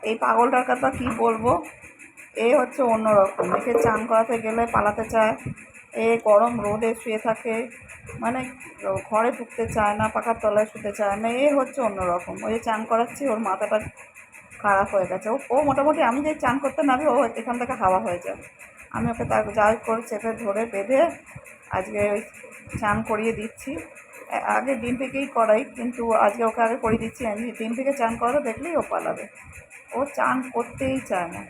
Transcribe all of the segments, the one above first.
এই পাগলটার কথা কী বলবো, এ হচ্ছে অন্যরকম। একে চান করাতে গেলে পালাতে চায়, এ গরম রোদে শুয়ে থাকে, মানে ঘরে ঢুকতে চায় না, পাখার তলায় শুতে চায় না। এ হচ্ছে অন্যরকম। ওই চান করাচ্ছি, ওর মাথাটা খারাপ হয়ে গেছে। ও মোটামুটি আমি যে চান করতে নামি, ও এখান থেকে হাওয়া হয়ে যায়। আমি ওকে তার যাই করে চেপে ধরে বেঁধে আজকে ওই চান করিয়ে দিচ্ছি। আগে ডিম থেকেই করাই, কিন্তু আজকে ওকে আগে করিয়ে দিচ্ছি। আমি ডিম থেকে চান করাতে দেখলেই ও পালাবে, ও চান করতেই চায় না।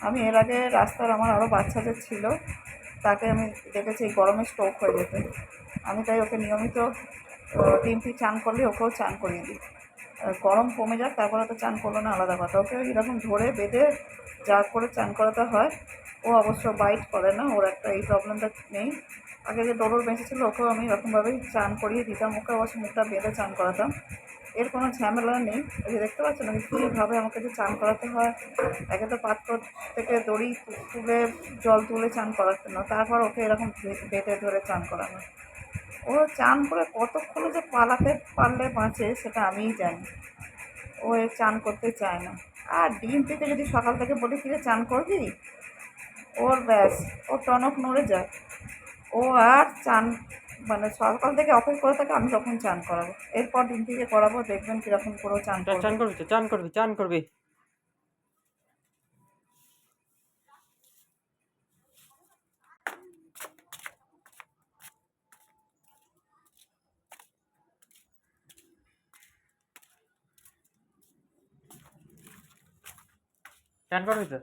আমি এর আগে রাস্তার আমার আরও বাচ্চাদের ছিল, তাকে আমি দেখেছি এই গরমে স্ট্রোক হয়ে যেতে। আমি তাই ওকে নিয়মিত ডিমটি চান করলে ওকেও চান করিয়ে দিই। গরম কমে যাক, তারপরে তো চান করলো না আলাদা কথা, ওকে এরকম ধরে বেঁধে যা করে চান করাতে হয়। ও অবশ্য বাইট করে না, ওর একটা এই প্রবলেমটা নেই। আগে যে ডোডোর বেঁচে ছিল, ওকেও আমি এরকমভাবেই চান করিয়ে দিতাম, ওকে অবশ্য মুখটা বেঁধে চান করাতাম। এর কোনো ঝামেলা নেই। এই যে দেখতে পাচ্ছেন আমি কীভাবে আমাকে যে চান করাতে হয়। একে তো পাত্র থেকে দড়ি তুলে জল তুলে চান করাতে না, তারপর ওকে এরকম বেঁধে ধরে চান করানো। ও চান করে কতক্ষণে যে পালাতে পারলে বাঁচে সেটা আমিই জানি। ও চান করতে চায় না। আর ডিম থেকে যদি সকাল থেকে বলি ফিরে চান করবি, ওর ব্যাস, ও টনক নড়ে যায়। ও আর চান মানে সকাল থেকে অপেক্ষা করে থাকে আমি তখন চান করাবো। এরপর ডিম থেকে করাবো, দেখবেন কীরকম করে চান করবে। চান করবি। চান করবি তো?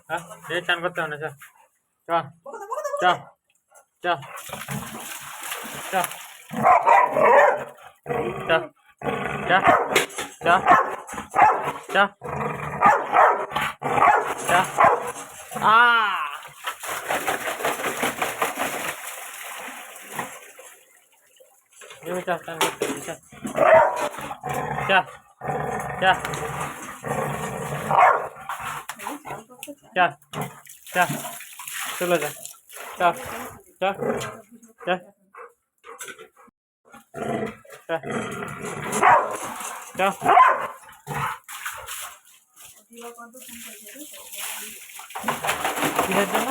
হ্যাঁ, চান করতে হবে না। চ চ চ চ চ চ চ চ চ আ চান করতে হবে। চ চ চ চলে যা। চ চ চ চ কিসের জন্য?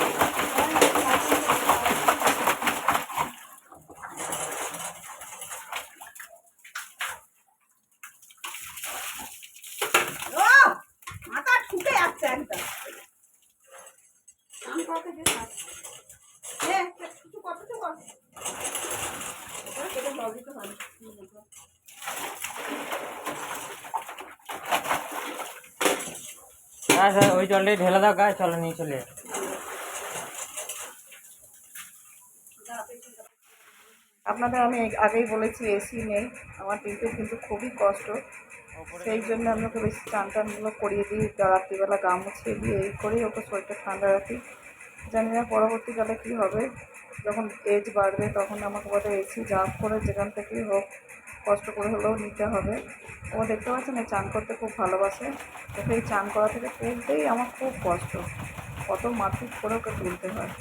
মাথা ঠুকে যাচ্ছে একদম। হ্যাঁ স্যার, ওই জলটাই ঢেলে দাও গায়ে, চলো নিয়ে চলে যাও। আপনাদের আমি আগেই বলেছি এসি নেই আমার, কিন্তু খুবই কষ্ট। সেই জন্য আমি ওকে বেশি চান টানগুলো করিয়ে দিই, রাত্রিবেলা গা মুছিয়ে দিই, এই করেই ওকে শরীরটা ঠান্ডা রাখি। জানি না পরবর্তীকালে কী হবে, যখন এজ বাড়বে তখন আমাকে বোধহয় এসি যা করে যেখান থেকেই হোক কষ্ট করে হলেও নিতে হবে। ও দেখতে পাচ্ছেন না চান করতে খুব ভালোবাসে, ওকে এই চান করা থেকে তুলতেই আমার খুব কষ্ট, কত মারপিট করে ওকে তুলতে হয়।